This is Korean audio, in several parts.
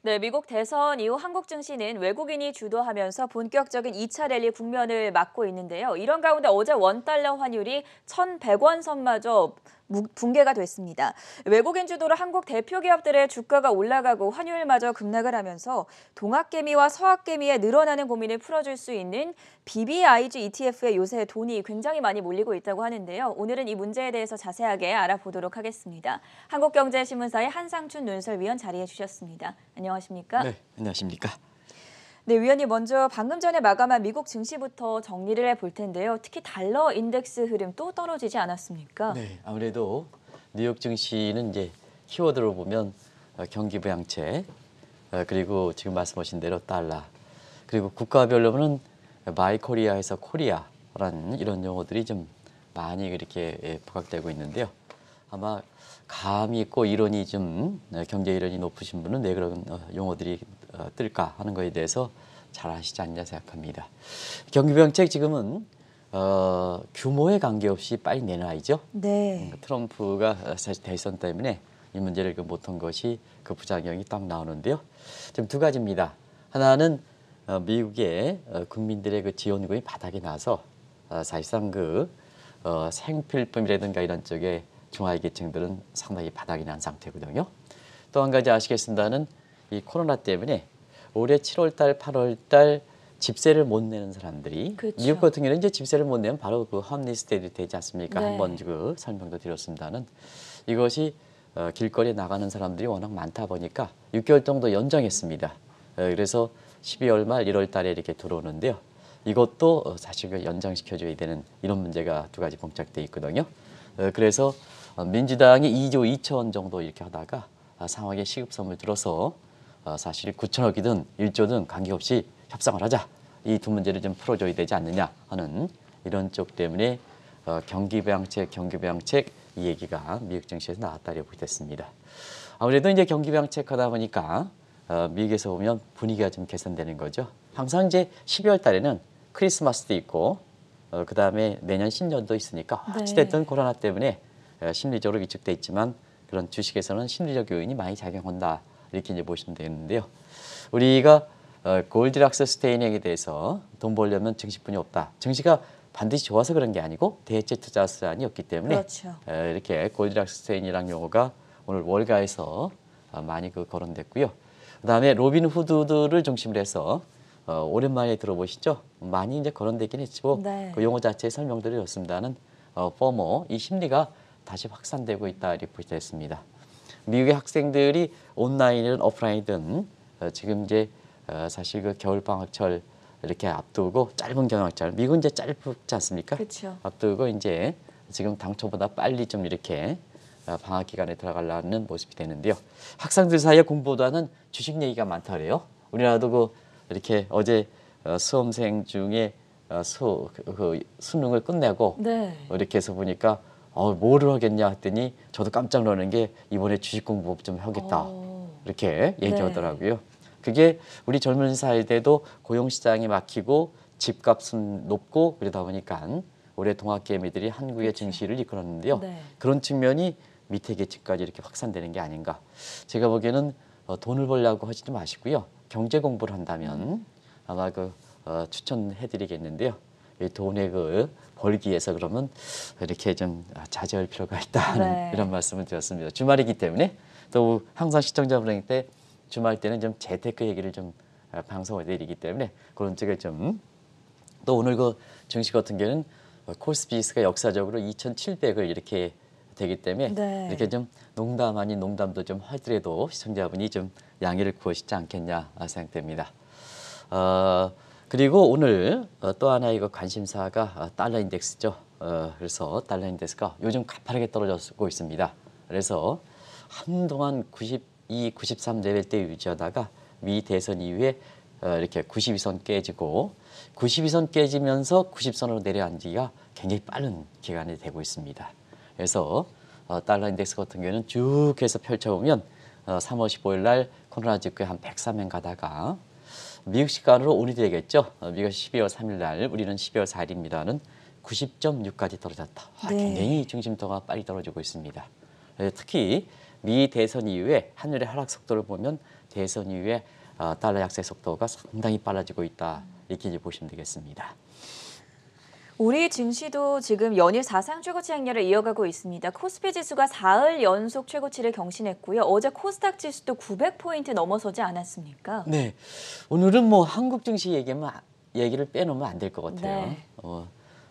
네, 미국 대선 이후 한국 증시는 외국인이 주도하면서 본격적인 2차 랠리 국면을 맞고 있는데요. 이런 가운데 어제 원달러 환율이 1,100원 선마저 붕괴가 됐습니다. 외국인 주도로 한국 대표 기업들의 주가가 올라가고 환율마저 급락을 하면서 동학개미와 서학개미의 늘어나는 고민을 풀어줄 수 있는 BBIG ETF에 요새 돈이 굉장히 많이 몰리고 있다고 하는데요. 오늘은 이 문제에 대해서 자세하게 알아보도록 하겠습니다. 한국경제신문사의 한상춘 논설위원 자리해 주셨습니다. 안녕하십니까? 네, 안녕하십니까? 네, 위원님 먼저 방금 전에 마감한 미국 증시부터 정리를 해볼 텐데요. 특히 달러 인덱스 흐름 또 떨어지지 않았습니까? 네, 아무래도 뉴욕 증시는 이제 키워드로 보면 경기 부양책, 그리고 지금 말씀하신 대로 달러, 그리고 국가별로는 마이 코리아에서 코리아라는 이런 용어들이 좀 많이 이렇게 부각되고 있는데요. 아마 감이 있고 이론이 좀 경제 이론이 높으신 분은 왜 그런 용어들이 뜰까 하는 거에 대해서 잘 아시지 않냐 생각합니다. 경기 부양책 지금은 규모에 관계없이 빨리 내놔야죠. 네. 트럼프가 사실 대선 때문에 이 문제를 못한 것이 그 부작용이 딱 나오는데요. 지금 두 가지입니다. 하나는 미국의 국민들의 그 지원금이 바닥이 나서 사실상 그 생필품이라든가 이런 쪽에 중하위계층들은 상당히 바닥이 난 상태거든요. 또 한 가지 아시겠습니다는 이 코로나 때문에 올해 7월 달, 8월 달 집세를 못 내는 사람들이 그렇죠. 미국 같은 경우는 이제 집세를 못 내면 바로 그 홈리스트에 되지 않습니까? 네. 한번 그 설명도 드렸습니다는 이것이 길거리에 나가는 사람들이 워낙 많다 보니까 6개월 정도 연장했습니다. 그래서 12월 말 1월 달에 이렇게 들어오는데요. 이것도 사실 그 연장시켜줘야 되는 이런 문제가 두 가지 봉착돼 있거든요. 그래서 민주당이 2조 2천 정도 이렇게 하다가 상황에 시급성을 들어서 사실 9천억이든 1조든 관계없이 협상을 하자. 이 두 문제를 좀 풀어줘야 되지 않느냐 하는 이런 쪽 때문에 경기 부양책 이 얘기가 미국 증시에서 나왔다고 보게 됐습니다. 아무래도 이제 경기 부양책 하다 보니까 미국에서 보면 분위기가 좀 개선되는 거죠. 항상 이제 12월 달에는 크리스마스도 있고 그다음에 내년 신년도 있으니까 어찌됐든 코로나 때문에 심리적으로 위축돼 있지만 그런 주식에서는 심리적 요인이 많이 작용한다 이렇게 이제 보시면 되는데요. 우리가 골디락스 스테이닝에 대해서 돈 벌려면 증시뿐이 없다. 증시가 반드시 좋아서 그런 게 아니고 대체 투자 수단이 없기 때문에 그렇죠. 이렇게 골디락스 스테이닝이라는 용어가 오늘 월가에서 많이 거론됐고요. 그다음에 로빈 후드를 중심으로 해서 오랜만에 들어보시죠? 많이 이제 거론되긴 했지만 네. 그 용어 자체의 설명드렸습니다는 포모 이 심리가 다시 확산되고 있다 이렇게 보겠습니다. 미국의 학생들이 온라인이든 오프라인이든 지금 이제 사실 그 겨울 방학철 이렇게 앞두고 짧은 방학철 미국은 이제 짧지 않습니까? 그렇죠. 앞두고 이제 지금 당초보다 빨리 좀 이렇게 방학 기간에 들어가려는 모습이 되는데요. 학생들 사이에 공부보다는 주식 얘기가 많다 그래요. 우리나라도 그 이렇게 어제 수험생 중에 수능을 끝내고 네. 이렇게 해서 보니까 뭐를 하겠냐 했더니 저도 깜짝 놀라는 게 이번에 주식 공부 좀 하겠다 이렇게 얘기하더라고요. 그게 우리 젊은 세대도 고용시장이 막히고 집값은 높고 그러다 보니까 올해 동학개미들이 한국의 증시를 이끌었는데요. 네. 그런 측면이 밑에 계층까지 이렇게 확산되는 게 아닌가. 제가 보기에는 돈을 벌려고 하지도 마시고요. 경제 공부를 한다면 아마 추천해드리겠는데요. 이 돈의 벌기 위해서 그러면 이렇게 좀 자제할 필요가 있다는 이런 말씀을 드렸습니다. 주말이기 때문에 또 항상 시청자분들한테 주말 때는 좀 재테크 얘기를 좀 방송을 드리기 때문에 그런 쪽을 좀 또 오늘 그 증시 같은 경우는 코스피지수가 역사적으로 2,700을 이렇게 되기 때문에 이렇게 좀 농담 아닌 농담도 좀 하더라도 시청자분이 좀 양해를 구하시지 않겠냐 생각됩니다. 그리고 오늘 또 하나 이거 관심사가 달러 인덱스죠. 그래서 달러 인덱스가 요즘 가파르게 떨어지고 있습니다. 그래서 한동안 92, 93 레벨대 유지하다가 미 대선 이후에 이렇게 92선 깨지고 92선 깨지면서 90선으로 내려앉기가 굉장히 빠른 기간이 되고 있습니다. 그래서 달러 인덱스 같은 경우는 쭉 해서 펼쳐보면 3월 15일 날 코로나 직후에 한 103엔 가다가 미국 시간으로 오늘이 되겠죠. 미국 12월 3일 날 우리는 12월 4일입니다는 90.6까지 떨어졌다. 굉장히 중심도가 빨리 떨어지고 있습니다. 특히 미 대선 이후에 환율의 하락 속도를 보면 대선 이후에 달러 약세 속도가 상당히 빨라지고 있다. 이렇게 이제 보시면 되겠습니다. 우리 증시도 지금 연일 사상 최고치 행렬을 이어가고 있습니다. 코스피 지수가 4일 연속 최고치를 경신했고요. 어제 코스닥 지수도 900포인트 넘어서지 않았습니까? 네, 오늘은 뭐 한국 증시 얘기를 빼놓으면 안 될 것 같아요. 네.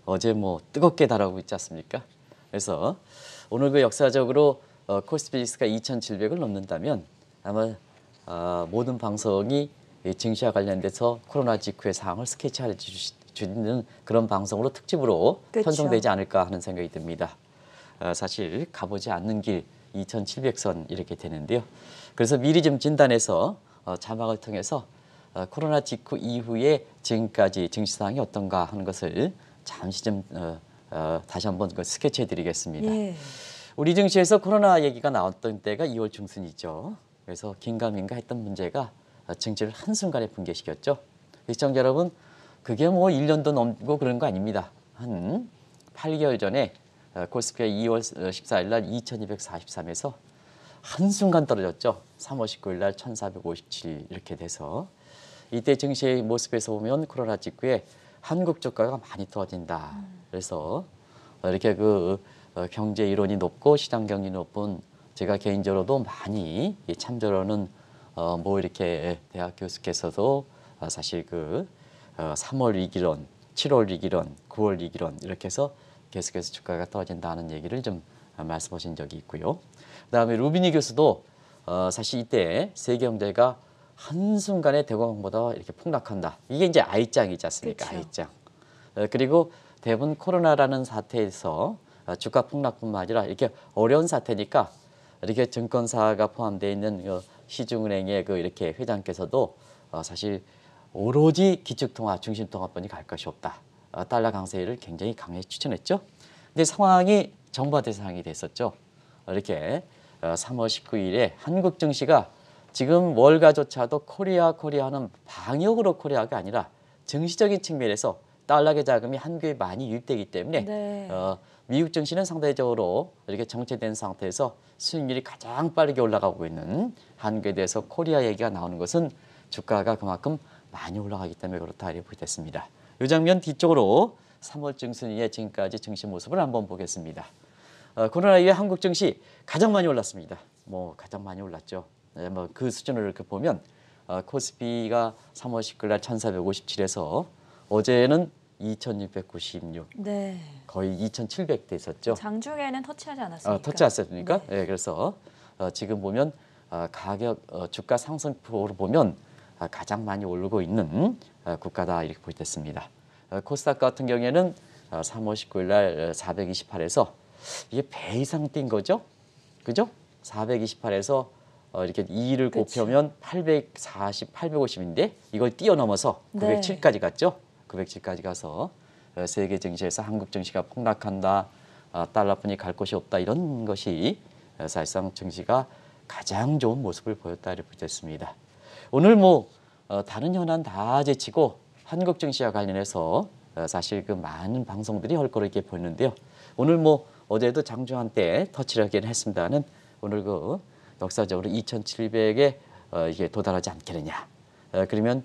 어제 뭐 뜨겁게 달하고 있지 않습니까? 그래서 오늘 그 역사적으로 코스피 지수가 2,700을 넘는다면 아마 모든 방송이 이 증시와 관련돼서 코로나 직후의 상황을 스케치해 주는 그런 방송으로 특집으로 그쵸. 편성되지 않을까 하는 생각이 듭니다. 사실 가보지 않는 길 2,700선 이렇게 되는데요. 그래서 미리 좀 진단해서 자막을 통해서 코로나 직후 이후에 지금까지 증시 상황이 어떤가 하는 것을 잠시 좀 다시 한번 스케치해 드리겠습니다. 예. 우리 증시에서 코로나 얘기가 나왔던 때가 2월 중순이죠. 그래서 긴가민가 했던 문제가 증시를 한순간에 붕괴시켰죠. 시청자 여러분, 그게 뭐 1년도 넘고 그런 거 아닙니다. 한 8개월 전에 코스피가 2월 14일 날 2243에서 한순간 떨어졌죠. 3월 19일 날 1457 이렇게 돼서 이때 증시의 모습에서 보면 코로나 직후에 한국 주가가 많이 떨어진다. 그래서 이렇게 경제 이론이 높고 시장 경이 높은 제가 개인적으로도 많이 참조로는 뭐 이렇게 대학 교수께서도 사실 3월 위기론, 7월 위기론, 9월 위기론 이렇게 해서 계속해서 주가가 떨어진다는 얘기를 좀 말씀하신 적이 있고요. 그다음에 루비니 교수도 사실 이때 세계 경제가 한순간에 대공황보다 이렇게 폭락한다. 이게 이제 I장이지 않습니까? 그쵸. I장. 그리고 대부분 코로나라는 사태에서 주가 폭락뿐만 아니라 이렇게 어려운 사태니까 이렇게 증권사가 포함되어 있는 시중은행의 이렇게 회장께서도 사실 오로지 기축통화, 중심통화권이 갈 것이 없다. 달러 강세를 굉장히 강하게 추천했죠. 근데 상황이 정반대 상황이 됐었죠. 이렇게 3월 19일에 한국 증시가 지금 월가조차도 코리아는 방역으로 코리아가 아니라 증시적인 측면에서 달러계 자금이 한국에 많이 유입되기 때문에 네. 미국 증시는 상대적으로 이렇게 정체된 상태에서 수익률이 가장 빠르게 올라가고 있는 한국에 대해서 코리아 얘기가 나오는 것은 주가가 그만큼 많이 올라가기 때문에 그렇다 이렇게 됐습니다. 이 장면 뒤쪽으로 3월 중순에 지금까지 증시 모습을 한번 보겠습니다. 코로나 이후에 한국 증시 가장 많이 올랐습니다. 뭐 가장 많이 올랐죠. 뭐 그 수준을 이렇게 보면 코스피가 3월 19일 날 1457에서 어제는 2696, 네. 거의 2700 됐었죠. 장중에는 터치하지 않았습니까? 터치 않습니까? 네. 그래서 지금 보면 가격 주가 상승폭으로 보면 가장 많이 오르고 있는 국가다 이렇게 보겠습니다. 코스닥 같은 경우에는 3월 19일 날 428에서 이게 배 이상 뛴 거죠? 그죠? 428에서 이렇게 2를 그쵸. 곱하면 840, 850인데 이걸 뛰어넘어서 네. 907까지 갔죠. 907까지 가서 세계 증시에서 한국 증시가 폭락한다. 달러뿐이 갈 곳이 없다. 이런 것이 사실상 증시가 가장 좋은 모습을 보였다 이렇게 됐습니다. 오늘 뭐 다른 현안 다 제치고 한국 증시와 관련해서 사실 많은 방송들이 할 거로 이렇게 보이는데요. 오늘 뭐 어제도 장중한 때 터치를 하긴 했습니다는 오늘 역사적으로 2,700에 이게 도달하지 않겠느냐. 그러면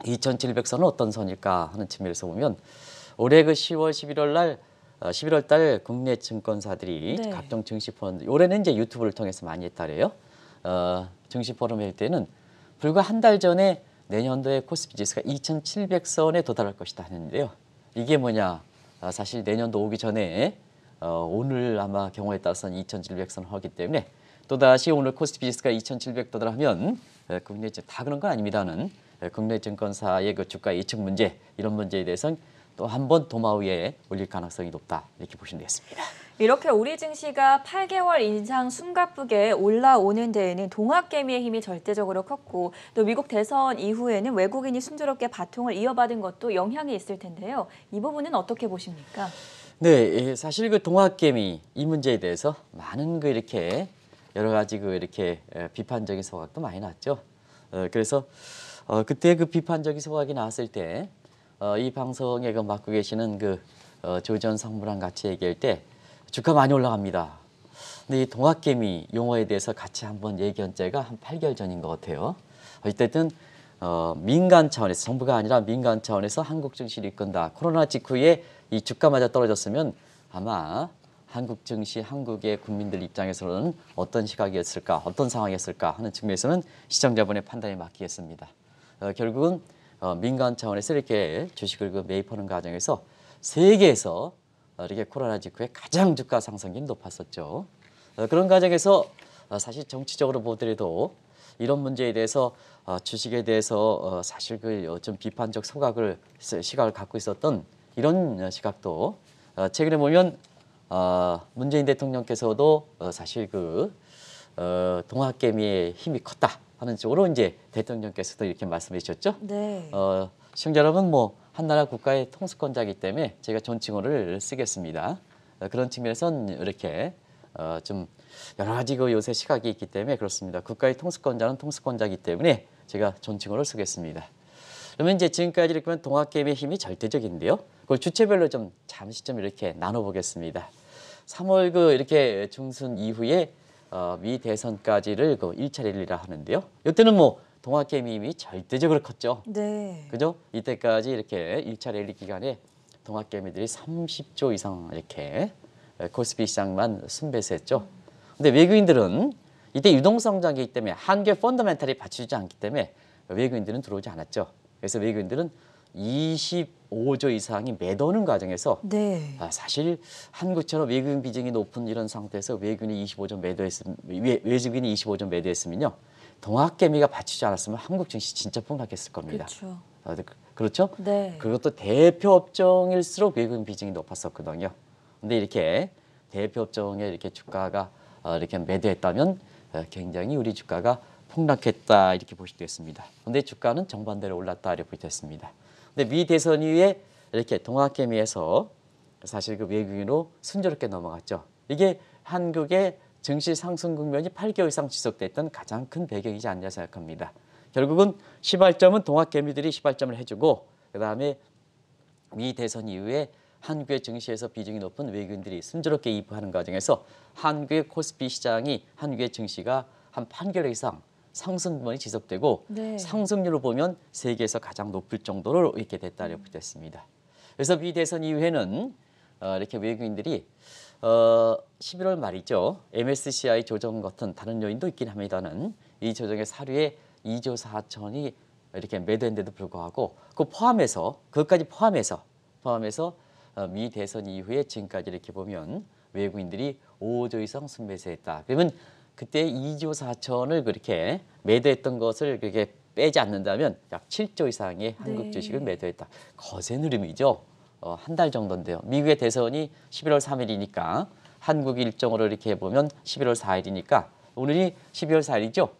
2,700선은 어떤 선일까 하는 측면에서 보면 올해 10월, 11월 달 국내 증권사들이 네. 각종 증시 포럼, 올해는 이제 유튜브를 통해서 많이 했다래요. 증시 포럼 할 때는 불과 한 달 전에 내년도에 코스피 지수가 2,700선에 도달할 것이다 했는데요. 이게 뭐냐? 사실 내년도 오기 전에 오늘 아마 경우에 따라서는 2,700선 하기 때문에 또다시 오늘 코스피 지수가 2,700 도달하면 국내 다 그런 건 아닙니다는 국내 증권사의 주가 예측 문제 이런 문제에 대해서는 또 한 번 도마 위에 올릴 가능성이 높다 이렇게 보시면 되겠습니다. 이렇게 우리 증시가 8개월 이상 숨가쁘게 올라오는 데에는 동학개미의 힘이 절대적으로 컸고 또 미국 대선 이후에는 외국인이 순조롭게 바통을 이어받은 것도 영향이 있을 텐데요. 이 부분은 어떻게 보십니까? 네, 사실 동학개미 이 문제에 대해서 많은 이렇게 여러 가지 이렇게 비판적인 소각도 많이 났죠. 그래서 그때 비판적인 소각이 나왔을 때 이 방송에 맡고 계시는 조전 성무랑 같이 얘기할 때 주가 많이 올라갑니다. 근데 이 동학개미 용어에 대해서 같이 한번 얘기한 지가 한 8개월 전인 것 같아요. 어쨌든 민간 차원에서, 정부가 아니라 민간 차원에서 한국 증시를 이끈다. 코로나 직후에 이 주가마저 떨어졌으면 아마 한국 증시, 한국의 국민들 입장에서는 어떤 시각이었을까, 어떤 상황이었을까 하는 측면에서는 시청자분의 판단에 맡기겠습니다. 결국은 민간 차원에서 이렇게 주식을 매입하는 과정에서 세계에서 이렇게 코로나 직후에 가장 주가 상승률이 높았었죠. 그런 과정에서 사실 정치적으로 보더라도 이런 문제에 대해서 주식에 대해서 사실 좀 비판적 시각을 갖고 있었던 이런 시각도 최근에 보면 문재인 대통령께서도 사실 동학개미의 힘이 컸다 하는 쪽으로 이제 대통령께서도 이렇게 말씀해 주셨죠. 네. 시청자 여러분, 뭐 한나라 국가의 통수권자이기 때문에 제가 존칭어를 쓰겠습니다. 그런 측면에선 이렇게 좀 여러 가지 요새 시각이 있기 때문에 그렇습니다. 국가의 통수권자는 통수권자이기 때문에 제가 존칭어를 쓰겠습니다. 그러면 이제 지금까지 이렇게 보면 동학개미의 힘이 절대적인데요. 그걸 주체별로 좀 잠시 좀 이렇게 나눠보겠습니다. 3월 이렇게 중순 이후에 미 대선까지를 1차 랠리라 하는데요. 이때는 뭐 동학개미 힘이 절대적으로 컸죠. 네. 그죠? 이때까지 이렇게 1차 랠리 기간에 동학개미들이 30조 이상 이렇게 코스피 시장만 순배세했죠. 근데 외국인들은 이때 유동성장이기 때문에 한국의 펀더멘탈이 받쳐주지 않기 때문에 외국인들은 들어오지 않았죠. 그래서 외국인들은 25조 이상이 매도하는 과정에서 네. 사실 한국처럼 외국인 비중이 높은 이런 상태에서 외국인이 25조 매도했으면요. 동학개미가 받치지 않았으면 한국 증시 진짜 폭락했을 겁니다. 그렇죠. 그렇죠? 네. 그것도 대표 업종일수록 외국인 비중이 높았었거든요. 근데 이렇게 대표 업종에 이렇게 주가가 이렇게 매도했다면 굉장히 우리 주가가 폭락했다 이렇게 보실 수 있습니다. 근데 주가는 정반대로 올랐다 이렇게 보셨습니다. 근데 미 대선 이후에 이렇게 동학개미에서 사실 외국인으로 순조롭게 넘어갔죠. 이게 한국의 증시 상승 국면이 8개월 이상 지속됐던 가장 큰 배경이지 않냐 생각합니다. 결국은 시발점은 동학개미들이 시발점을 해주고 그다음에 미 대선 이후에 한국의 증시에서 비중이 높은 외국인들이 순조롭게 입하는 과정에서 한국의 코스피 시장이 한국의 증시가 한 8개월 이상 상승분이 지속되고 네. 상승률을 보면 세계에서 가장 높을 정도로 이렇게 됐다고 됐습니다. 그래서 미 대선 이후에는 이렇게 외국인들이 11월 말이죠. MSCI 조정 같은 다른 요인도 있긴 합니다는 이 조정의 사료에 2조 4천이 이렇게 매도했는데도 불구하고 그것까지 포함해서 미 대선 이후에 지금까지 이렇게 보면 외국인들이 5조 이상 순매수했다. 그러면 그때 2조 4천을 그렇게 매도했던 것을 그렇게 빼지 않는다면 약 7조 이상의 한국 주식을 매도했다. 거센 흐름이죠. 한 달 정도인데요. 미국의 대선이 11월 3일이니까 한국 일정으로 이렇게 보면 11월 4일이니까 오늘이 12월 4일이죠.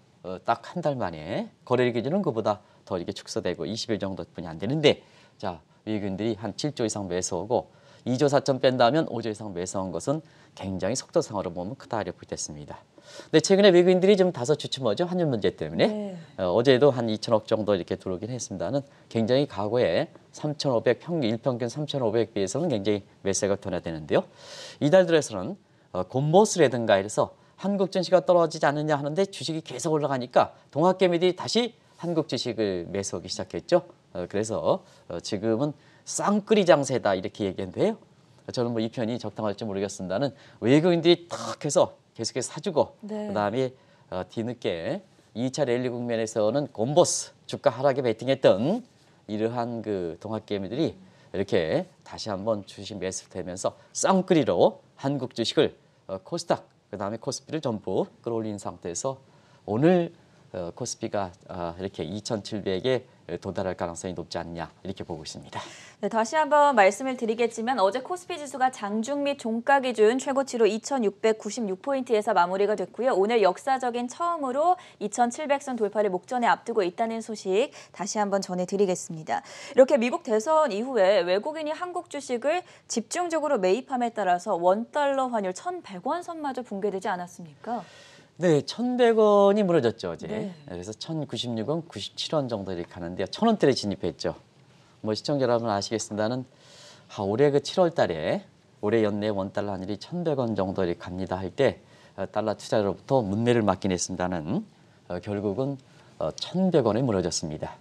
딱 한 달 만에 거래일 기준은 그보다 더 이렇게 축소되고 20일 정도뿐이 안 되는데 자 외국인들이 한 7조 이상 매수하고 2조 4천 뺀다면 5조 이상 매수한 것은 굉장히 속도상으로 보면 크다 이렇게 됐습니다. 근데 최근에 외국인들이 좀 다소 주춤하죠. 환율 문제 때문에. 네. 어제도 한 2천억 정도 이렇게 들어오긴 했습니다는 굉장히 과거에 3,500 일평균 3,500 비해서는 굉장히 매세가 둔화되는데요. 이달 들어서는 곰보스라든가 해서 한국 증시가 떨어지지 않느냐 하는데 주식이 계속 올라가니까 동학개미들이 다시 한국 주식을 매수하기 시작했죠. 그래서 지금은 쌍끌이 장세다 이렇게 얘기했는데요. 저는 뭐 이 편이 적당할지 모르겠습니다는 외국인들이 탁 해서 계속해서 사주고 네. 그다음에 뒤늦게 2차 랠리 국면에서는 곰보스 주가 하락에 베팅했던 이러한 동학개미들이 이렇게 다시 한번 주식 매수되면서 쌍끌이로 한국 주식을 코스닥 그다음에 코스피를 전부 끌어올린 상태에서 오늘 코스피가 이렇게 2,700에 도달할 가능성이 높지 않냐 이렇게 보고 있습니다. 네, 다시 한번 말씀을 드리겠지만 어제 코스피 지수가 장중 및 종가 기준 최고치로 2,696포인트에서 마무리가 됐고요. 오늘 역사적인 처음으로 2,700선 돌파를 목전에 앞두고 있다는 소식 다시 한번 전해드리겠습니다. 이렇게 미국 대선 이후에 외국인이 한국 주식을 집중적으로 매입함에 따라서 원달러 환율 1,100원 선마저 붕괴되지 않았습니까? 네, 1,100원이 무너졌죠, 어제. 네. 그래서 1,096원, 97원 정도 이렇게 가는데요. 1,000원대에 진입했죠. 뭐 시청자 여러분 아시겠습니다는 올해 7월 달에 올해 연내 원달러 환율이 1,100원 정도 이렇게 갑니다 할 때 달러 투자로부터 문매를 맞긴 했습니다는 결국은 1,100원에 무너졌습니다.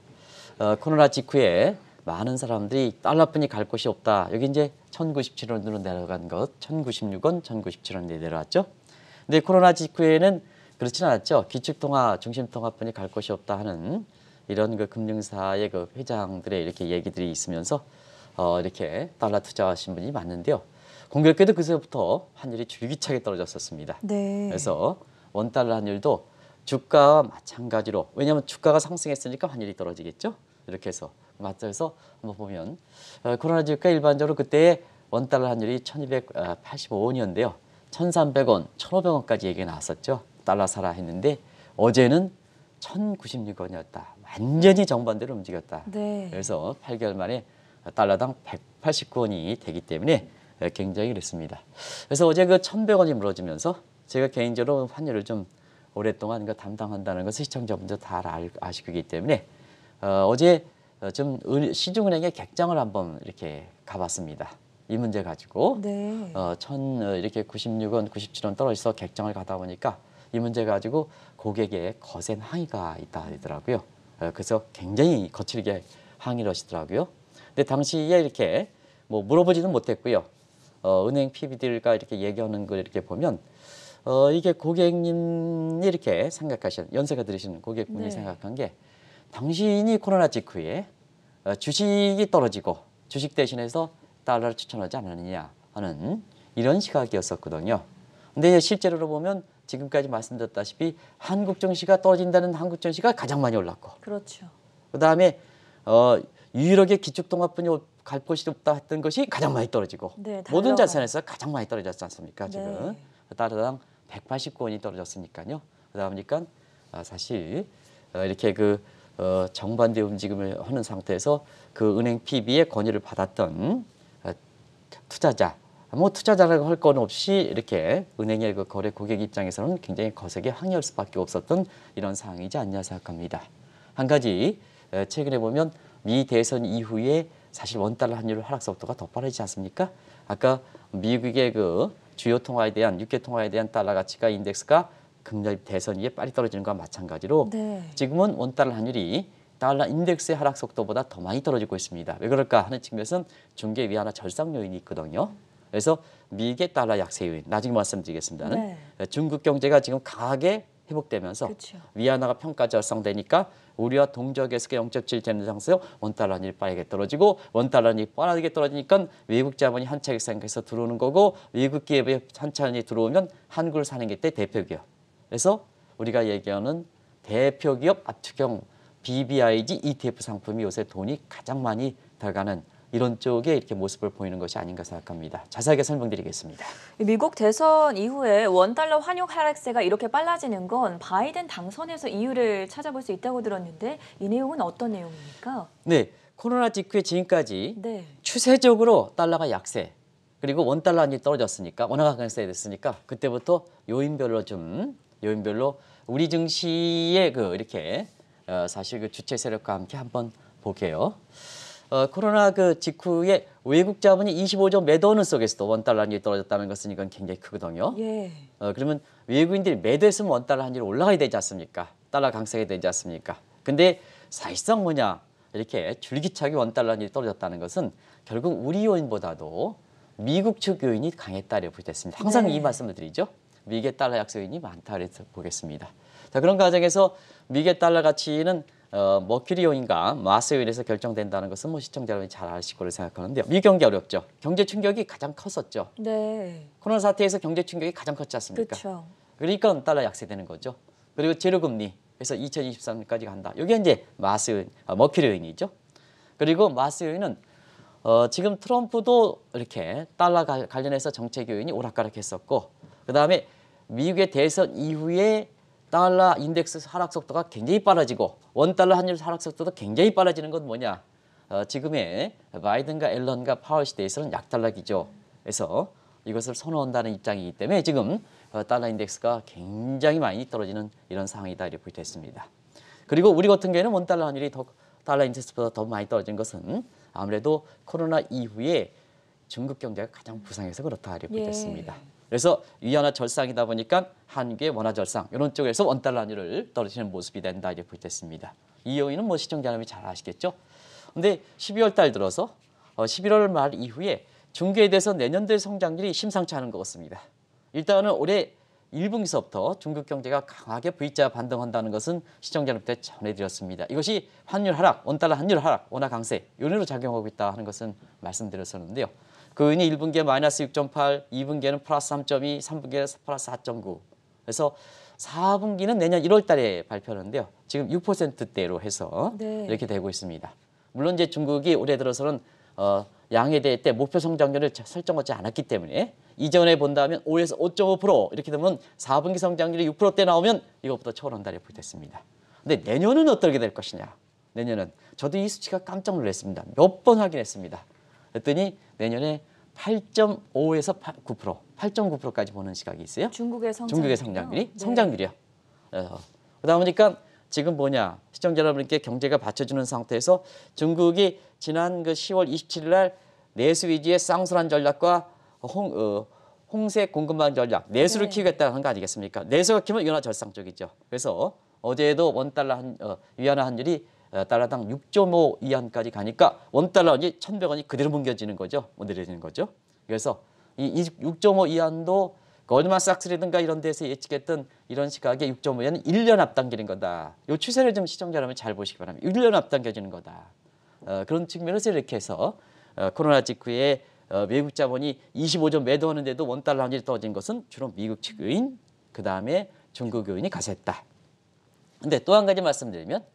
코로나 직후에 많은 사람들이 달러뿐이 갈 곳이 없다. 여기 이제 1,097원으로 내려간 것, 1,096원, 1,097원에 내려왔죠. 근데 코로나 직후에는 그렇지는 않았죠. 기축통화, 중심통화뿐이 갈 곳이 없다 하는 이런 그 금융사의 그 회장들의 이렇게 얘기들이 있으면서 이렇게 달러 투자하신 분이 많은데요. 공교롭게도 그새부터 환율이 줄기차게 떨어졌었습니다. 네. 그래서 원달러 환율도 주가와 마찬가지로, 왜냐하면 주가가 상승했으니까 환율이 떨어지겠죠. 이렇게 해서 맞춰서 한번 보면 코로나 직후가 일반적으로 그때 원달러 환율이 1,285원이었는데요. 1,300원, 1,500원까지 얘기가 나왔었죠. 달러 사라 했는데 어제는 1,096원이었다. 완전히 정반대로 움직였다. 네. 그래서 8개월 만에 달러당 189원이 되기 때문에 굉장히 그랬습니다. 그래서 어제 그 1,100원이 무너지면서 제가 개인적으로 환율을 좀 오랫동안 담당한다는 것을 시청자분들 다 아시기 때문에 어제 좀 시중은행의 객장을 한번 이렇게 가봤습니다. 이 문제 가지고 네. 이렇게 96원, 97원 떨어져서 객장을 가다 보니까 이 문제 가지고 고객의 거센 항의가 있다 하더라고요. 그래서 굉장히 거칠게 항의를 하시더라고요. 근데 당시에 이렇게 뭐 물어보지는 못했고요. 은행 PB들과 이렇게 얘기하는 걸 이렇게 보면 이게 고객님이 이렇게 연세가 들으시는 고객분이 네. 생각한 게 당신이 코로나 직후에 주식이 떨어지고 주식 대신해서 달러를 추천하지 않았느냐 하는 이런 시각이었었거든요. 근데 실제로 보면 지금까지 말씀드렸다시피 한국 증시가 떨어진다는 한국 증시가 가장 많이 올랐고 그렇죠. 그다음에 유일하게 기축통화뿐이 갈 곳이 없다 했던 것이 가장 많이 떨어지고 네, 모든 달러가- 자산에서 가장 많이 떨어졌지 않습니까? 지금 네. 달러당 189원이 떨어졌으니까요. 그러다 보니까 사실 이렇게 정반대 움직임을 하는 상태에서 그 은행 PB의 권유를 받았던 투자자, 뭐 투자자라고 할 건 없이 이렇게 은행의 그 거래 고객 입장에서는 굉장히 거세게 항의할 수밖에 없었던 이런 상황이지 않냐 생각합니다. 한 가지 최근에 보면 미 대선 이후에 사실 원달러 환율 하락 속도가 더 빠르지 않습니까? 아까 미국의 그 주요 통화에 대한 6개 통화에 대한 달러 가치가 인덱스가 금년 대선 이후에 빨리 떨어지는 것과 마찬가지로 네. 지금은 원달러 환율이 달러 인덱스의 하락 속도보다 더 많이 떨어지고 있습니다. 왜 그럴까 하는 측면에서는 중개 위안화 절상 요인이 있거든요. 그래서 미국의 달러 약세 요인 나중에 말씀드리겠습니다는 네. 중국 경제가 지금 강하게 회복되면서 그렇죠. 위안화가 평가 절상되니까 우리와 동저에서 0.7 되는 상태에서 원달러 환율이 빠르게 떨어지고 원달러 환율이 빠르게 떨어지니까 외국 자본이 한차게 생겨서 들어오는 거고 외국 기업이 한차게 들어오면 한국을 사는 게 때 대표 기업. 그래서 우리가 얘기하는 대표 기업 압축형 BBIG ETF 상품이 요새 돈이 가장 많이 들어가는 이런 쪽에 이렇게 모습을 보이는 것이 아닌가 생각합니다. 자세하게 설명드리겠습니다. 미국 대선 이후에 원달러 환율 하락세가 이렇게 빨라지는 건 바이든 당선에서 이유를 찾아볼 수 있다고 들었는데 이 내용은 어떤 내용입니까? 네, 코로나 직후에 지금까지 네. 추세적으로 달러가 약세 그리고 원달러 환율이 떨어졌으니까 원화가 강세됐으니까 그때부터 요인별로 우리 증시의 이렇게 사실 그 주체 세력과 함께 한번 볼게요. 코로나 직후에 외국 자본이 25조 매도하는 속에서도 원달러 환율이 떨어졌다는 것은 이건 굉장히 크거든요. 예. 그러면 외국인들이 매도했으면 원달러 환율이 올라가야 되지 않습니까? 달러 강세가 되지 않습니까? 근데 사실상 뭐냐 이렇게 줄기차게 원달러 환율이 떨어졌다는 것은 결국 우리 요인보다도 미국 측 요인이 강했다 이렇게 됐습니다. 항상 네. 이 말씀을 드리죠. 미국의 달러 약세 요인이 많다 이렇게 보겠습니다. 자, 그런 과정에서 미국의 달러 가치는 머큐리 요인과 마스 요인에서 결정된다는 것은 뭐 시청자 여러분이 잘 아실 거로 생각하는데요. 미국 경기 어렵죠. 경제 충격이 가장 컸었죠. 네. 코로나 사태에서 경제 충격이 가장 컸지 않습니까? 그렇죠. 그러니까 달러 약세되는 거죠. 그리고 제로금리 그래서 2023년까지 간다. 이게 이제 마스 요인, 머큐리 요인이죠. 그리고 마스 요인은 지금 트럼프도 이렇게 달러 관련해서 정책 요인이 오락가락했었고 그다음에 미국의 대선 이후에 달러 인덱스 하락 속도가 굉장히 빨라지고 원달러 환율 하락 속도도 굉장히 빨라지는 건 뭐냐? 지금의 바이든과 앨런과 파월 시대에서는 약달러 기조. 그래서 이것을 선호한다는 입장이기 때문에 지금 달러 인덱스가 굉장히 많이 떨어지는 이런 상황이다 이렇게 됐습니다. 그리고 우리 같은 경우에는 원달러 환율이 달러 인덱스보다 더 많이 떨어진 것은 아무래도 코로나 이후에 중국 경제가 가장 부상해서 그렇다 이렇게 예. 됐습니다. 그래서 위안화 절상이다 보니까 한국의 원화 절상 이런 쪽에서 원달러 환율을 떨어지는 모습이 된다 이렇게 보겠습니다. 이 요인은 뭐 시청자 여러분이 잘 아시겠죠? 근데 12월 달 들어서 11월 말 이후에 중국에 대해서 내년도의 성장률이 심상치 않은 것 같습니다. 일단은 올해 1분기서부터 중국 경제가 강하게 V자 반등한다는 것은 시청자 여러분께 전해드렸습니다. 이것이 환율 하락, 원달러 환율 하락, 원화 강세 요인으로 작용하고 있다 하는 것은 말씀드렸었는데요. 그 요인이 1분기에 마이너스 6.8, 2분기에는 플러스 3.2, 3분기에 플러스 4.9. 그래서 4분기는 내년 1월 달에 발표하는데요. 지금 6%대로 해서 네. 이렇게 되고 있습니다. 물론 이제 중국이 올해 들어서는 양에 대해 때 목표 성장률을 설정하지 않았기 때문에 이전에 본다면 5에서 5.5% 이렇게 되면 4분기 성장률이 6%대 나오면 이것보다 초월한다 이렇게 됐습니다. 근데 내년은 어떻게 될 것이냐? 내년은 저도 이 수치가 깜짝 놀랐습니다. 몇 번 확인했습니다. 그랬더니 내년에 8.5에서 9%, 8.9%까지 보는 시각이 있어요. 중국의 성장률이 네. 성장률이요. 그러다 보니까 지금 뭐냐 시청자 여러분께 경제가 받쳐주는 상태에서 중국이 지난 그 10월 27일 날 내수 위주의 쌍순환 전략과 홍색 공급망 전략 내수를 네. 키우겠다는 거 아니겠습니까? 내수가 키우면 위안화 절상 쪽이죠. 그래서 어제도 원달러 위안화 환율이 달러당 6.5 위안까지 가니까 원달러 환율이 1,100원이 그대로 뭉겨지는 거죠. 내려지는 거죠. 그래서 이 6.5 위안도 골드만삭스라든가 이런 데서 예측했던 이런 시각에 6.5위안은 1년 앞당기는 거다. 이 추세를 좀 시청자 여러분 잘 보시기 바랍니다. 1년 앞당겨지는 거다. 그런 측면에서 이렇게 해서 코로나 직후에 외국 자본이 25조 매도하는데도 원달러 환율이 떨어진 것은 주로 미국 측 요인, 그다음에 중국 요인이 가세했다. 근데 또 한 가지 말씀드리면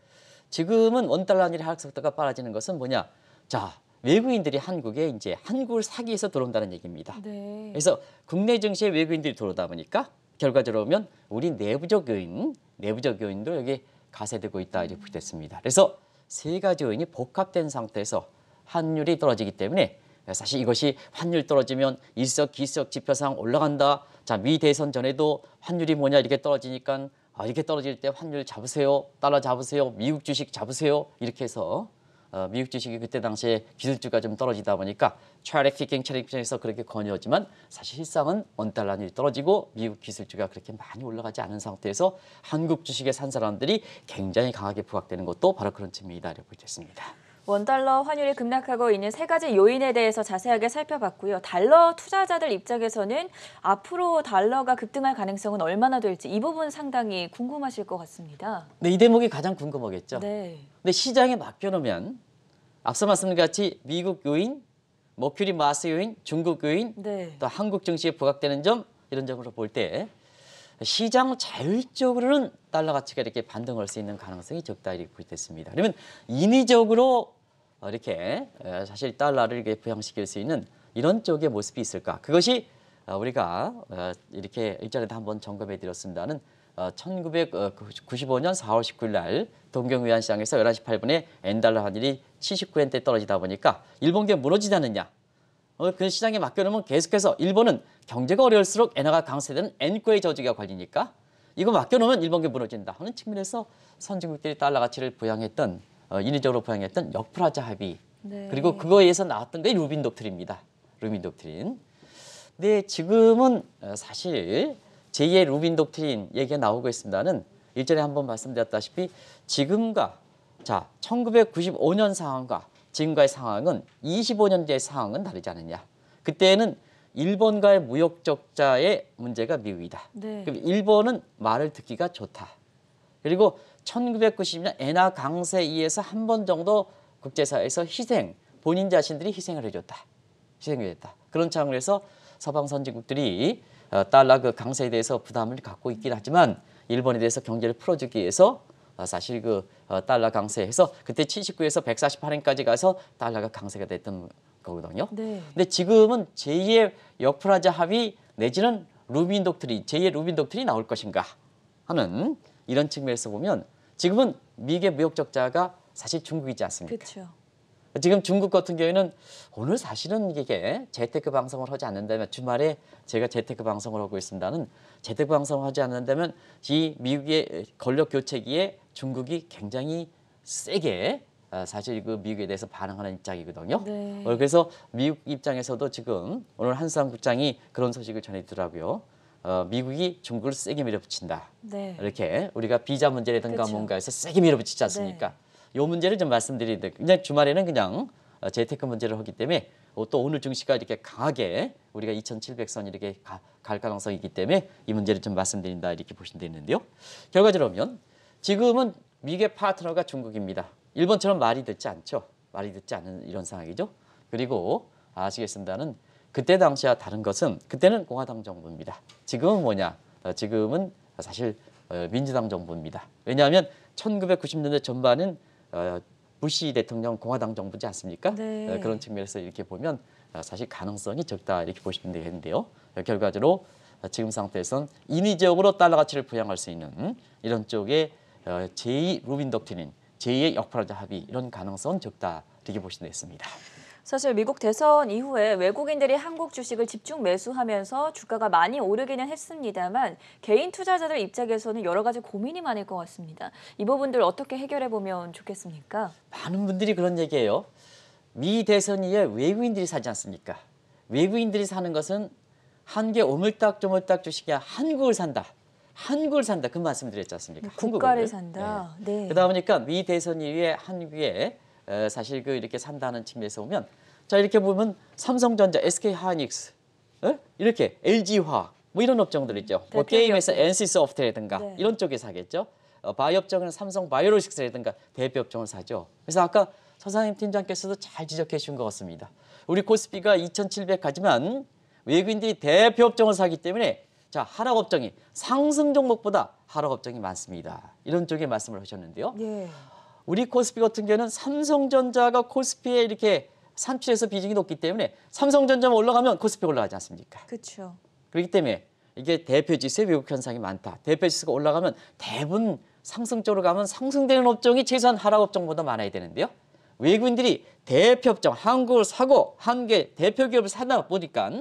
지금은 원달러 환율이 하락 속도가 빨라지는 것은 뭐냐? 자, 외국인들이 한국에 이제 한국을 사기 위해서 들어온다는 얘기입니다. 네. 그래서 국내 증시에 외국인들이 들어오다 보니까 결과적으로 보면 우리 내부적 요인도 여기 가세되고 있다 이렇게 됐습니다. 그래서 세 가지 요인이 복합된 상태에서 환율이 떨어지기 때문에 사실 이것이 환율 떨어지면 일석기석 지표상 올라간다. 자, 미 대선 전에도 환율이 뭐냐 이렇게 떨어지니까 이렇게 떨어질 때 환율 잡으세요. 달러 잡으세요. 미국 주식 잡으세요. 이렇게 해서 미국 주식이 그때 당시에 기술주가 좀 떨어지다 보니까 차렉피킹에서 그렇게 권유하지만 사실상은 원달러 환율이 떨어지고 미국 기술주가 그렇게 많이 올라가지 않은 상태에서 한국 주식에 산 사람들이 굉장히 강하게 부각되는 것도 바로 그런 측면이다 이렇게 보겠습니다. 원달러 환율이 급락하고 있는 세 가지 요인에 대해서 자세하게 살펴봤고요. 달러 투자자들 입장에서는 앞으로 달러가 급등할 가능성은 얼마나 될지 이 부분 상당히 궁금하실 것 같습니다. 네, 이 대목이 가장 궁금하겠죠. 네. 근데 시장에 맡겨놓으면 앞서 말씀드린 같이 미국 요인, 머큐리 마스 요인, 중국 요인, 네. 또 한국 증시에 부각되는 점 이런 점으로 볼 때 시장 자율적으로는 달러 가치가 이렇게 반등할 수 있는 가능성이 적다 이렇게 볼 때 있습니다. 그러면 인위적으로 이렇게 사실 달러를 이렇게 부양시킬 수 있는 이런 쪽의 모습이 있을까? 그것이 우리가 이렇게 일전에도 한번 점검해 드렸습니다는 1995년 4월 19일 날 동경위안시장에서 11시 8분에 엔달러 환율이 79엔대 떨어지다 보니까 일본계 무너지지 않느냐. 그 시장에 맡겨놓으면 계속해서 일본은 경제가 어려울수록 엔화가 강세되는 엔코의 저주가 걸리니까 이거 맡겨놓으면 일본계 무너진다 하는 측면에서 선진국들이 달러 가치를 부양했던 인위적으로 부양했던 역프라자 합의 네. 그리고 그거에 의해서 나왔던 게 루빈 독트린입니다. 루빈 독트린. 근데 지금은 사실 제2의 루빈 독트린 얘기가 나오고 있습니다는 일전에 한번 말씀드렸다시피 지금과 자 1995년 상황과 지금과의 상황은 25년 뒤의 상황은 다르지 않느냐. 그때는 일본과의 무역 적자의 문제가 미국이다. 네. 그럼 일본은 말을 듣기가 좋다. 그리고 1990년 엔화 강세에 의해서 한 번 정도 국제사회에서 본인 자신들이 희생을 해줬다. 그런 차원에서 서방 선진국들이 달러 그 강세에 대해서 부담을 갖고 있긴 하지만 일본에 대해서 경제를 풀어주기 위해서 사실 그 달러 강세에서 그때 79에서 148엔까지 가서 달러가 강세가 됐던 거거든요. 네. 근데 지금은 제2의 역프라자 합의 내지는 루빈 독트린, 제2의 루빈 독트린이 나올 것인가 하는 이런 측면에서 보면 지금은 미국의 무역 적자가 사실 중국이지 않습니까? 그렇죠. 지금 중국 같은 경우에는 오늘 사실은 이게 재테크 방송을 하지 않는다면 주말에 제가 재테크 방송을 하고 있습니다는 재테크 방송을 하지 않는다면 이 미국의 권력 교체기에 중국이 굉장히 세게 사실 그 미국에 대해서 반응하는 입장이거든요. 네. 그래서 미국 입장에서도 지금 오늘 한수상 국장이 그런 소식을 전해주더라고요. 미국이 중국을 세게 밀어붙인다. 네. 이렇게 우리가 비자 문제라든가 그쵸. 뭔가에서 세게 밀어붙이지 않습니까? 이 문제를 좀 말씀드리는데 그냥 주말에는 그냥 재테크 문제를 하기 때문에 또 오늘 증시가 이렇게 강하게 우리가 2,700선 이렇게 갈 가능성이 있기 때문에 이 문제를 좀 말씀드린다 이렇게 보시면 되는데요. 결과적으로 보면 지금은 미국의 파트너가 중국입니다. 일본처럼 말이 듣지 않죠. 말이 듣지 않는 이런 상황이죠. 그리고 아시겠습니다는 그때 당시와 다른 것은 그때는 공화당 정부입니다. 지금은 뭐냐? 지금은 사실 민주당 정부입니다. 왜냐하면 1990년대 전반은 부시 대통령 공화당 정부지 않습니까? 네. 그런 측면에서 이렇게 보면 사실 가능성이 적다 이렇게 보시면 되겠는데요. 결과적으로 지금 상태에선 인위적으로 달러 가치를 부양할 수 있는 이런 쪽의 제2 루빈 독트린, 제2의 역파라자 합의 이런 가능성은 적다 이렇게 보시면 되겠습니다. 사실 미국 대선 이후에 외국인들이 한국 주식을 집중 매수하면서 주가가 많이 오르기는 했습니다만 개인 투자자들 입장에서는 여러 가지 고민이 많을 것 같습니다. 이 부분들 어떻게 해결해 보면 좋겠습니까? 많은 분들이 그런 얘기해요. 미 대선 이후에 외국인들이 사지 않습니까? 외국인들이 사는 것은 한개 오물딱조물딱 주식이 한국을 산다. 한국을 산다. 그 말씀 드렸지 않습니까? 국가를 한국을. 산다. 네. 그러다 보니까 미 대선 이후에 한국에 사실 그 이렇게 산다는 측면에서 보면 자 이렇게 보면 삼성전자, SK하이닉스 이렇게 LG화학 뭐 이런 업종들 있죠. 뭐 대표 게임에서 기업들. NC소프트라든가 네. 이런 쪽에 사겠죠. 바이오 업종은 삼성바이오로직스라든가 대표 업종을 사죠. 그래서 아까 서상임 팀장께서도 잘 지적해 주신 것 같습니다. 우리 코스피가 2,700 가지만 외국인들이 대표 업종을 사기 때문에 자 하락 업종이 상승 종목보다 하락 업종이 많습니다. 이런 쪽에 말씀을 하셨는데요. 예. 우리 코스피 같은 경우는 삼성전자가 코스피에 이렇게 산출해서 비중이 높기 때문에 삼성전자만 올라가면 코스피가 올라가지 않습니까? 그렇죠. 그렇기 때문에 이게 대표 지수의 외국 현상이 많다. 대표 지수가 올라가면 대부분 상승 쪽으로 가면 상승되는 업종이 최소한 하락 업종보다 많아야 되는데요. 외국인들이 대표 업종 한국을 사고 한 개 대표 기업을 사다 보니까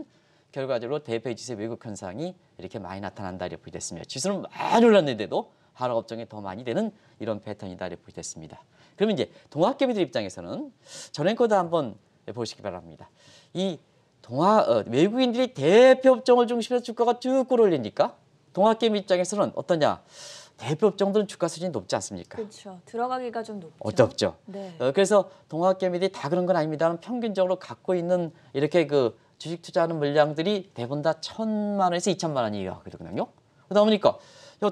결과적으로 대표 지수의 외국 현상이 이렇게 많이 나타난다 이렇게 보겠습니다. 지수는 많이 올랐는데도 하락 업종이 더 많이 되는 이런 패턴이다 이렇게 보겠습니다. 그러면 이제 동학개미들 입장에서는 전앵커도 한번 보시기 바랍니다. 이 외국인들이 대표 업종을 중심으로 주가가 쭉 끌어올리니까 동학개미 입장에서는 어떠냐? 대표 업종들은 주가 수준이 높지 않습니까? 그렇죠. 들어가기가 좀 높죠. 어렵죠. 네. 그래서 동학개미들이 다 그런 건 아닙니다만 평균적으로 갖고 있는 이렇게 그 주식 투자하는 물량들이 대부분 다 1,000만 원에서 2,000만 원 이하거든요. 그러다 보니까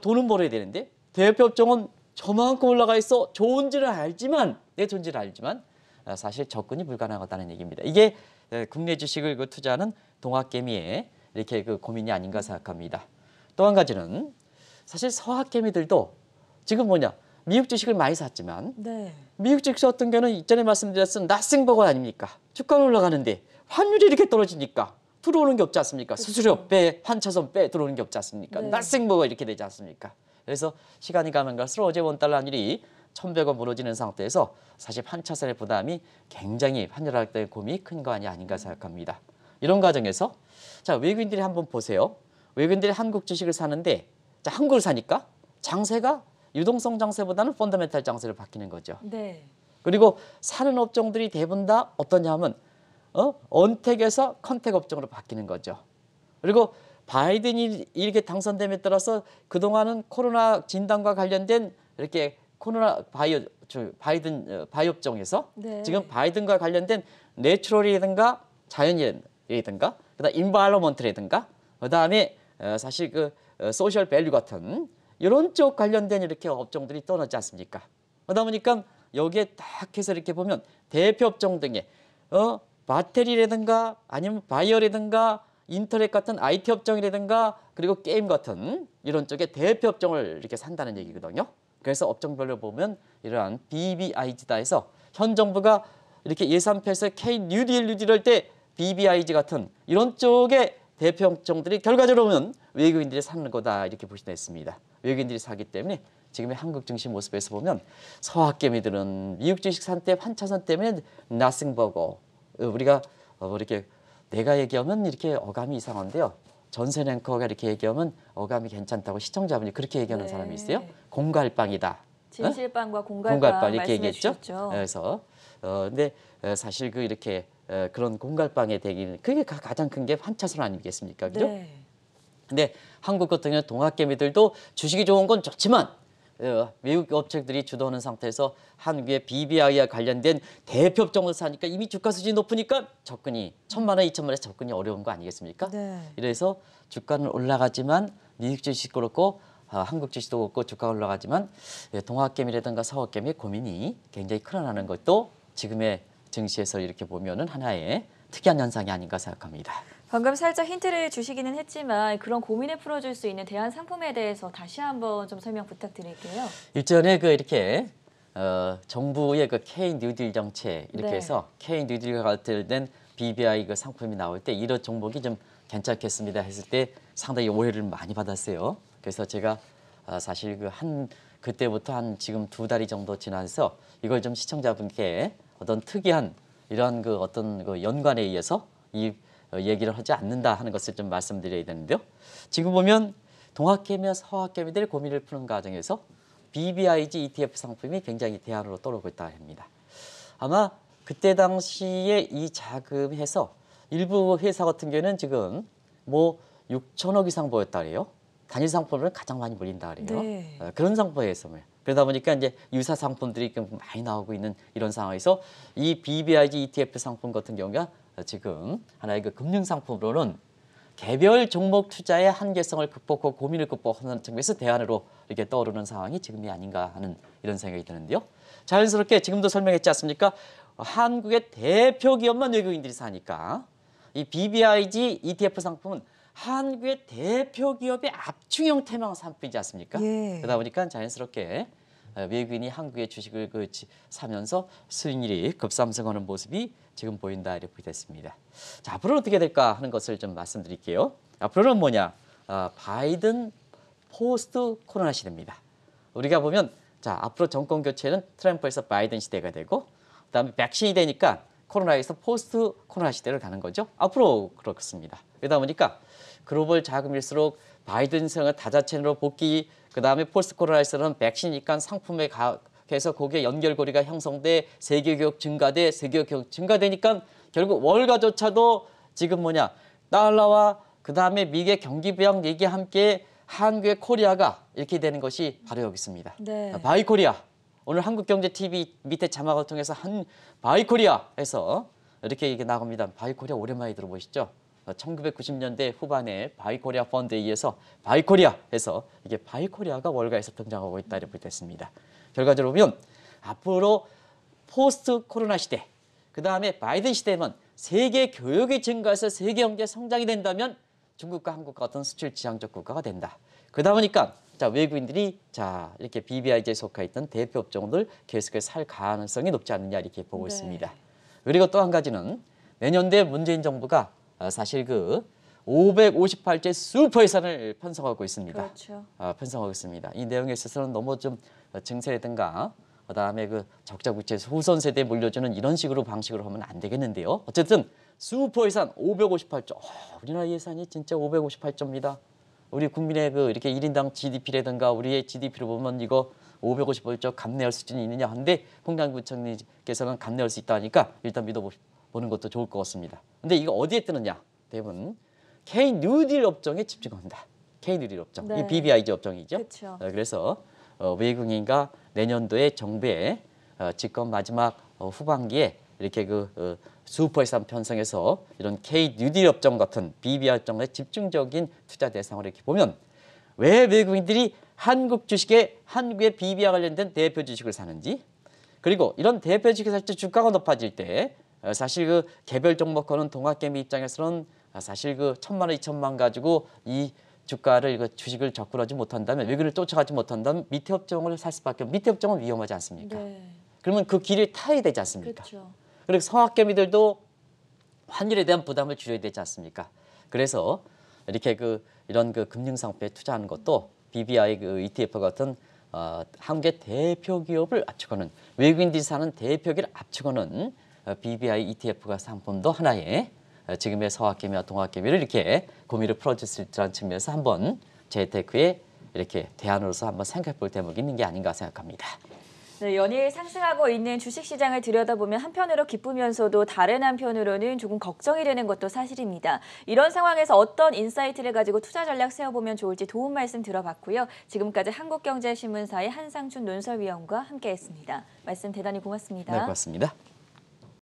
돈은 벌어야 되는데 대표 업종은 저만큼 올라가 있어 좋은지를 알지만 내 존재를 알지만 사실 접근이 불가능하다는 얘기입니다. 이게 국내 주식을 투자하는 동학개미의 이렇게 그 고민이 아닌가 생각합니다. 또 한 가지는 사실 서학개미들도 지금 뭐냐 미국 주식을 많이 샀지만 네. 미국 주식 어떤 경우는 이전에 말씀드렸던 나싱버거 아닙니까? 주가는 올라가는데 환율이 이렇게 떨어지니까 들어오는 게 없지 않습니까? 수수료 빼, 환차손 빼 들어오는 게 없지 않습니까? 네. 나싱버거 이렇게 되지 않습니까? 그래서 시간이 가면 갈수록 어제 원달러 환율이 1,100원 무너지는 상태에서 사실 환차손의 부담이 굉장히 환율할 때 고민이 큰 거 아닌가 생각합니다. 이런 과정에서 자 외국인들이 한번 보세요. 외국인들이 한국 주식을 사는데 자 한국을 사니까 장세가 유동성 장세보다는 펀더멘탈 장세를 바뀌는 거죠. 네. 그리고 사는 업종들이 대부분 다 어떠냐 하면 언택에서 컨택 업종으로 바뀌는 거죠. 그리고 바이든이 이렇게 당선됨에 따라서 그동안은 코로나 진단과 관련된 이렇게 바이든 바이오 업종에서 네. 지금 바이든과 관련된 내추럴이라든가 자연이라든가 그다음 인바이러먼트라든가 그다음에 사실 그 소셜 밸류 같은 이런 쪽 관련된 이렇게 업종들이 떠나지 않습니까? 그러다 보니까 여기에 딱 해서 이렇게 보면 대표 업종 등에 배터리라든가 아니면 바이오라든가 인터넷 같은 IT 업종이라든가 그리고 게임 같은 이런 쪽에 대표 업종을 이렇게 산다는 얘기거든요. 그래서 업종별로 보면 이러한 BBIG다 해서 현 정부가 이렇게 예산표에서 K 뉴딜 할 때 BBIG 같은 이런 쪽의 대표 업종들이 결과적으로 보면 외국인들이 사는 거다 이렇게 보시면 됐습니다. 외국인들이 사기 때문에 지금의 한국 증시 모습에서 보면 서학개미들은 미국 주식 산 때 환차선 때문에 나싱버거 우리가 이렇게 내가 얘기하면 이렇게 어감이 이상한데요. 전세 앵커가 이렇게 얘기하면 어감이 괜찮다고 시청자분이 그렇게 얘기하는 네. 사람이 있어요. 공갈빵이다. 진실빵과 공갈빵 공갈빵 이렇게 말씀해 얘기했죠. 주셨죠. 그래서 근데 사실 그 이렇게 그런 공갈빵의 대기는 그게 가장 큰 게 환차선 아니겠습니까? 그죠? 네. 근데 한국 같은 경우는 동학개미들도 주식이 좋은 건 좋지만 외국 업체들이 주도하는 상태에서 한국의 BBI와 관련된 대표 업종을 사니까 이미 주가 수준이 높으니까 접근이 1,000만 원, 2,000만 원에서 접근이 어려운 거 아니겠습니까? 네. 이래서 주가는 올라가지만 미국 주식도 그렇고 한국 주식도 그렇고 주가가 올라가지만 동학개미라든가 서학개미의 고민이 굉장히 크다는 것도 지금의 증시에서 이렇게 보면은 하나의 특이한 현상이 아닌가 생각합니다. 방금 살짝 힌트를 주시기는 했지만 그런 고민을 풀어줄 수 있는 대안 상품에 대해서 다시 한번 좀 설명 부탁드릴게요. 일전에 그 이렇게 정부의 그 K 뉴딜 정책 이렇게 네. 해서 K 뉴딜과 관련된 BBI 그 상품이 나올 때 이런 종목이 좀 괜찮겠습니다 했을 때 상당히 오해를 많이 받았어요. 그래서 제가 사실 그때부터 한 지금 2달이 정도 지나서 이걸 좀 시청자분께 어떤 특이한 이런 그 어떤 그 연관에 의해서 이 얘기를 하지 않는다 하는 것을 좀 말씀드려야 되는데요. 지금 보면 동학개미와 서학개미들의 고민을 푸는 과정에서 BBIG ETF 상품이 굉장히 대안으로 떠오르고 있다 합니다. 아마 그때 당시에 이 자금해서 일부 회사 같은 경우는 지금 뭐 6천억 이상 보였다 그래요. 단일 상품으로는 가장 많이 몰린다 그래요. 네. 그런 상품에서 그러다 보니까 이제 유사 상품들이 많이 나오고 있는 이런 상황에서 이 BBIG ETF 상품 같은 경우가 지금 하나의 그 금융 상품으로는 개별 종목 투자의 한계성을 극복하고 고민을 극복하는 측면에서 대안으로 이렇게 떠오르는 상황이 지금이 아닌가 하는 이런 생각이 드는데요. 자연스럽게 지금도 설명했지 않습니까? 한국의 대표 기업만 외국인들이 사니까 이 BBIG ETF 상품은 한국의 대표 기업의 압축형 태망 상품이지 않습니까? 예. 그러다 보니까 자연스럽게 외국인이 한국의 주식을 사면서 수익률이 급상승하는 모습이 지금 보인다 이렇게 됐습니다. 자, 앞으로는 어떻게 될까 하는 것을 좀 말씀드릴게요. 앞으로는 뭐냐? 바이든 포스트 코로나 시대입니다. 우리가 보면 자 앞으로 정권 교체는 트럼프에서 바이든 시대가 되고 그다음에 백신이 되니까 코로나에서 포스트 코로나 시대를 가는 거죠. 앞으로 그렇습니다. 그러다 보니까 글로벌 자금일수록 바이든 생을 다자체로 복귀 그다음에 포스트 코로나에서는 백신이니까 상품에 해서 거기에 연결고리가 형성돼 세계 교역 증가돼 세계 교역 증가되니까 결국 월가조차도 지금 뭐냐 달러와 그다음에 미국의 경기 부양 얘기 함께 한국의 코리아가 이렇게 되는 것이 바로 여기 있습니다. 네. 바이코리아 오늘 한국경제TV 밑에 자막을 통해서 바이코리아에서 이렇게 나갑니다. 바이코리아 오랜만에 들어보시죠? 1990년대 후반에 바이코리아 펀드에 의해서 바이코리아에서 이게 바이코리아가 월가에서 등장하고 있다 이렇게 됐습니다. 결과적으로 보면 앞으로 포스트 코로나 시대, 그 다음에 바이든 시대면 세계 교역이 증가해서 세계 경제 성장이 된다면 중국과 한국과 같은 수출 지향적 국가가 된다. 그러다 보니까 자 외국인들이 자 이렇게 BBIG에 속해 있던 대표 업종들 계속해서 살 가능성이 높지 않느냐 이렇게 보고 네. 있습니다. 그리고 또 한 가지는 내년도에 문재인 정부가 사실 그 558조 슈퍼 예산을 편성하고 있습니다. 그렇죠. 편성하고 있습니다. 이 내용에 있어서는 너무 좀 증세라든가 그다음에 그 적자 국채 후손 세대에 물려주는 이런 식으로 방식으로 하면 안 되겠는데요. 어쨌든 슈퍼 예산 558조. 우리나라 예산이 진짜 558조입니다. 우리 국민의 그 이렇게 1인당 GDP라든가 우리의 GDP를 보면 이거 558조 감내할 수준이 있느냐 하는데 홍남구청님께서는 감내할 수 있다 하니까 일단 믿어보는 것도 좋을 것 같습니다. 근데 이거 어디에 뜨느냐? 대부분 K 뉴딜 업종에 집중합니다. K 뉴딜 업종, 네. 이 BBIG 업종이죠. 그렇죠. 그래서 외국인과 내년도에 정부의 집권 마지막 후반기에 이렇게 그 슈퍼 예산 편성해서 이런 K 뉴딜 업종 같은 BBI 업종의 집중적인 투자 대상으로 이렇게 보면 왜 외국인들이 한국 주식에 한국의 BBI 관련된 대표 주식을 사는지 그리고 이런 대표 주식을 살 때 주가가 높아질 때 사실 그 개별 종목하는 동학개미 입장에서는 사실 그 1,000만 원, 2,000만 원 가지고 이 주가를 그 주식을 접근하지 못한다면 외국인을 쫓아가지 못한다면 밑에 업종을 살 수밖에 밑에 업종은 위험하지 않습니까? 네. 그러면 그 길을 타야 되지 않습니까? 그렇죠. 그리고 서학개미들도 환율에 대한 부담을 줄여야 되지 않습니까? 그래서 이렇게 이런 금융 상품에 투자하는 것도 BBI ETF 같은 한국의 대표 기업을 압축하는 외국인들이 사는 대표 기업을 압축하는 BBI ETF가 상품도 하나의 지금의 서학개미와 동학개미를 이렇게 고민을 풀어줄 수 있다는 측면에서 한번 재테크에 이렇게 대안으로서 한번 생각해 볼 대목이 있는 게 아닌가 생각합니다. 네, 연일 상승하고 있는 주식시장을 들여다보면 한편으로 기쁘면서도 다른 한편으로는 조금 걱정이 되는 것도 사실입니다. 이런 상황에서 어떤 인사이트를 가지고 투자 전략 세워보면 좋을지 도움 말씀 들어봤고요. 지금까지 한국경제신문사의 한상춘 논설위원과 함께했습니다. 말씀 대단히 고맙습니다. 네, 고맙습니다.